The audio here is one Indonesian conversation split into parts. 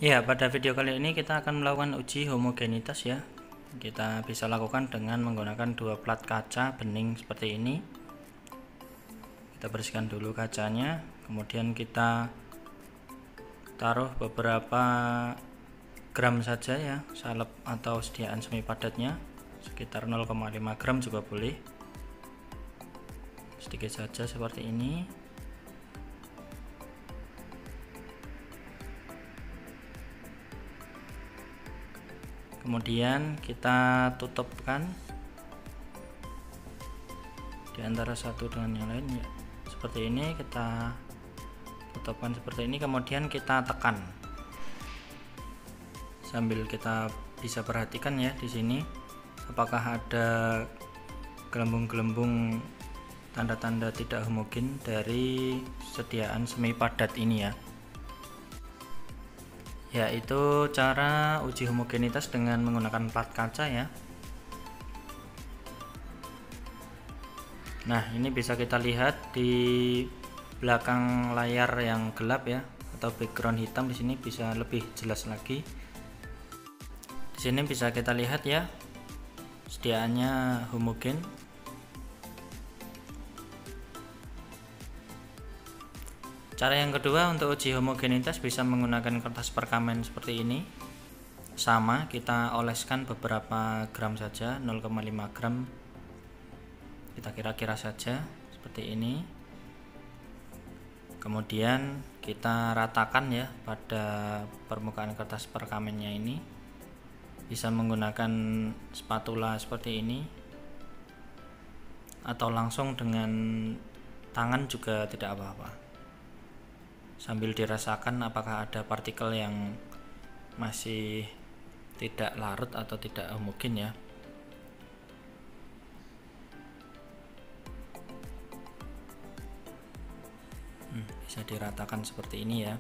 Ya, pada video kali ini kita akan melakukan uji homogenitas ya. Kita bisa lakukan dengan menggunakan dua plat kaca bening seperti ini. Kita bersihkan dulu kacanya, kemudian kita taruh beberapa gram saja ya, salep atau sediaan semi padatnya, sekitar 0,5 gram juga boleh. Sedikit saja seperti ini. Kemudian kita tutupkan di antara satu dengan yang lain ya. Seperti ini kita tutupkan seperti ini, kemudian kita tekan. Sambil kita bisa perhatikan ya di sini apakah ada gelembung-gelembung tanda-tanda tidak homogen dari sediaan semi padat ini ya. Yaitu cara uji homogenitas dengan menggunakan plat kaca ya. Nah, ini bisa kita lihat di belakang layar yang gelap ya, atau background hitam. Di sini bisa lebih jelas lagi. Di sini bisa kita lihat ya, sediaannya homogen. Cara yang kedua untuk uji homogenitas bisa menggunakan kertas perkamen seperti ini. Sama, kita oleskan beberapa gram saja, 0,5 gram. Kita kira-kira saja seperti ini. Kemudian kita ratakan ya pada permukaan kertas perkamennya ini. Bisa menggunakan spatula seperti ini, atau langsung dengan tangan juga tidak apa-apa. Sambil dirasakan apakah ada partikel yang masih tidak larut atau tidak homogen ya. Bisa diratakan seperti ini ya.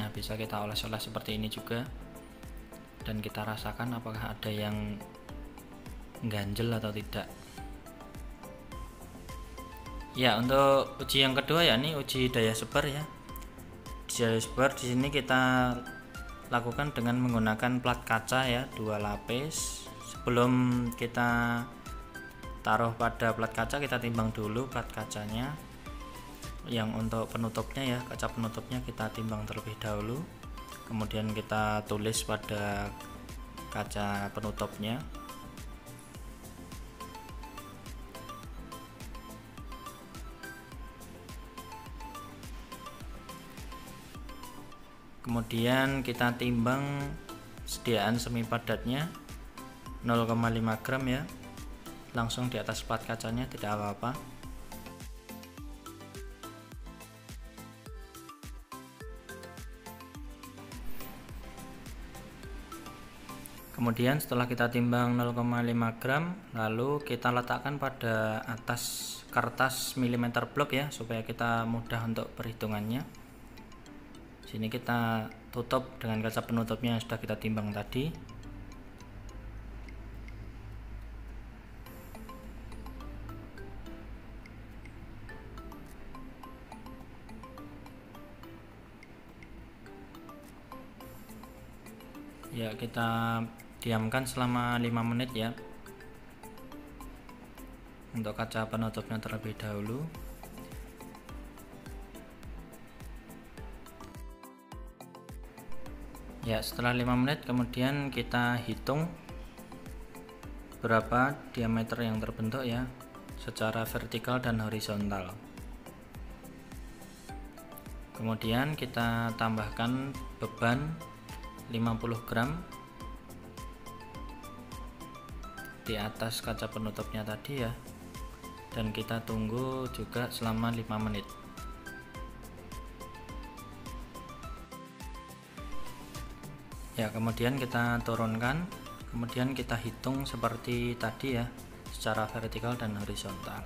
Nah, bisa kita oles-oles seperti ini juga, dan kita rasakan apakah ada yang ganjel atau tidak. Ya, untuk uji yang kedua ya, ini uji daya sebar ya. Daya sebar di sini kita lakukan dengan menggunakan plat kaca ya, 2 lapis. Sebelum kita taruh pada plat kaca, kita timbang dulu plat kacanya. Yang untuk penutupnya ya, kaca penutupnya kita timbang terlebih dahulu. Kemudian kita tulis pada kaca penutupnya. Kemudian kita timbang sediaan semi padatnya 0,5 gram ya, langsung di atas plat kacanya, tidak apa-apa. Kemudian setelah kita timbang 0,5 gram, lalu kita letakkan pada atas kertas milimeter blok ya, supaya kita mudah untuk perhitungannya. Sini kita tutup dengan kaca penutupnya yang sudah kita timbang tadi. Ya, kita diamkan selama 5 menit ya. Untuk kaca penutupnya terlebih dahulu. Ya, setelah 5 menit kemudian kita hitung berapa diameter yang terbentuk ya, secara vertikal dan horizontal. Kemudian kita tambahkan beban 50 gram di atas kaca penutupnya tadi ya, dan kita tunggu juga selama 5 menit. Ya, kemudian kita turunkan, kemudian kita hitung seperti tadi ya, secara vertikal dan horizontal.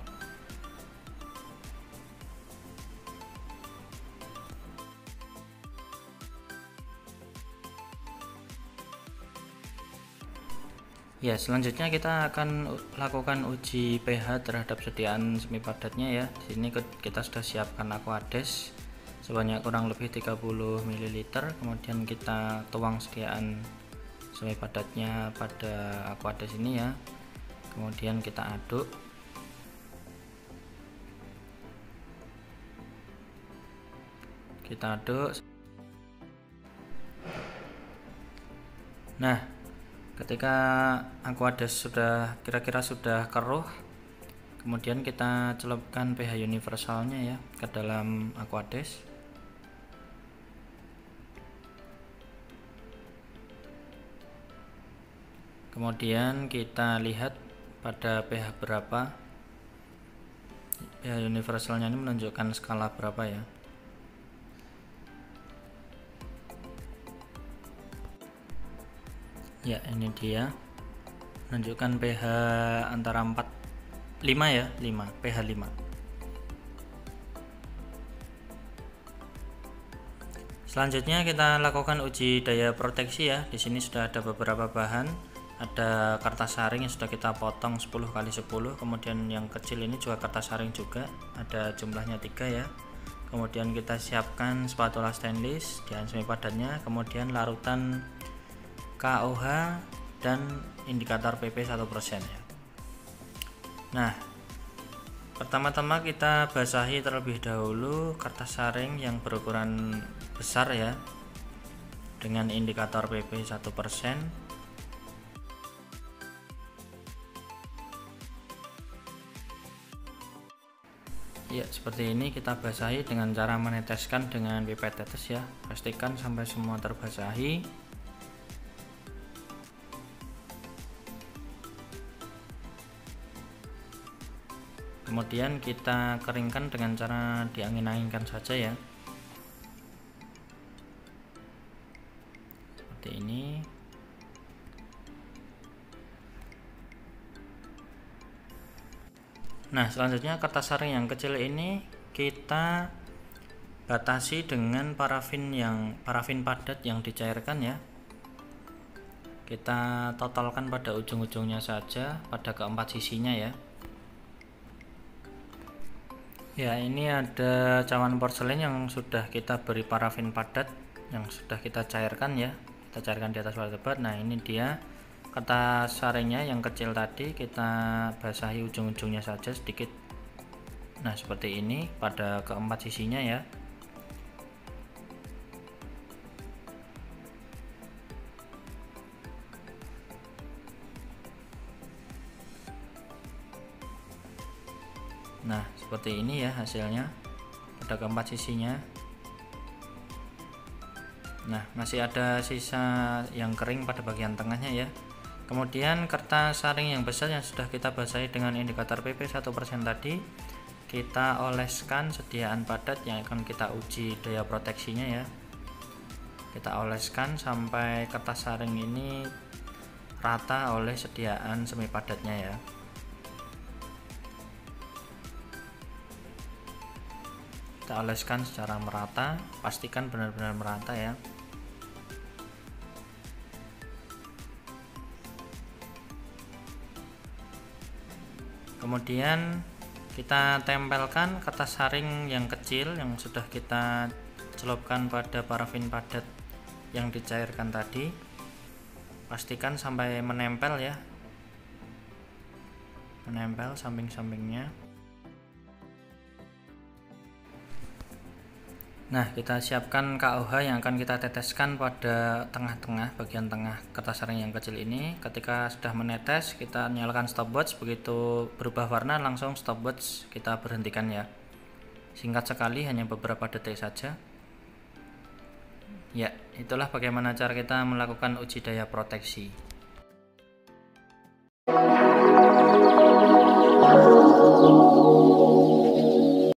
Ya, selanjutnya kita akan lakukan uji pH terhadap sediaan semi padatnya ya. Di sini kita sudah siapkan Aquades. sebanyak kurang lebih 30 ml. Kemudian kita tuang sediaan semi padatnya pada Aquades ini ya. Kemudian kita aduk. Nah, ketika Aquades sudah kira-kira sudah keruh, kemudian kita celupkan pH universalnya ya ke dalam Aquades. Kemudian kita lihat pada pH berapa. pH universalnya ini menunjukkan skala berapa ya. Ya, ini dia menunjukkan pH antara 4 5 ya, 5, pH 5. Selanjutnya kita lakukan uji daya proteksi ya. Di sini sudah ada beberapa bahan. Ada kertas saring yang sudah kita potong 10 kali 10, kemudian yang kecil ini juga kertas saring juga, ada jumlahnya 3 ya. Kemudian kita siapkan spatula stainless dan semi padatnya, kemudian larutan KOH dan indikator PP 1% ya. Nah, pertama-tama kita basahi terlebih dahulu kertas saring yang berukuran besar ya dengan indikator PP 1%. Ya, seperti ini kita basahi dengan cara meneteskan dengan pipet tetes ya. Pastikan sampai semua terbasahi. Kemudian kita keringkan dengan cara diangin-anginkan saja ya. Seperti ini. Nah, selanjutnya kertas saring yang kecil ini kita batasi dengan parafin padat yang dicairkan ya. Kita totalkan pada ujung-ujungnya saja, pada keempat sisinya ya. Ya, ini ada cawan porselen yang sudah kita beri parafin padat yang sudah kita cairkan ya. Kita cairkan di atas wadah debat. Nah, ini dia kertas saringnya yang kecil tadi, kita basahi ujung-ujungnya saja sedikit. Nah, seperti ini pada keempat sisinya ya. Nah, seperti ini ya hasilnya pada keempat sisinya. Nah, masih ada sisa yang kering pada bagian tengahnya ya. Kemudian kertas saring yang besar yang sudah kita basahi dengan indikator PP 1% tadi, kita oleskan sediaan padat yang akan kita uji daya proteksinya ya. Kita oleskan sampai kertas saring ini rata oleh sediaan semi padatnya ya. Kita oleskan secara merata, pastikan benar-benar merata ya. Kemudian kita tempelkan kertas saring yang kecil yang sudah kita celupkan pada parafin padat yang dicairkan tadi. Pastikan sampai menempel ya, menempel samping-sampingnya. Nah, kita siapkan KOH yang akan kita teteskan pada tengah-tengah, bagian tengah kertas saring yang kecil ini. Ketika sudah menetes, kita nyalakan stopwatch. Begitu berubah warna, langsung stopwatch kita berhentikan ya. Singkat sekali, hanya beberapa detik saja. Ya, itulah bagaimana cara kita melakukan uji daya proteksi.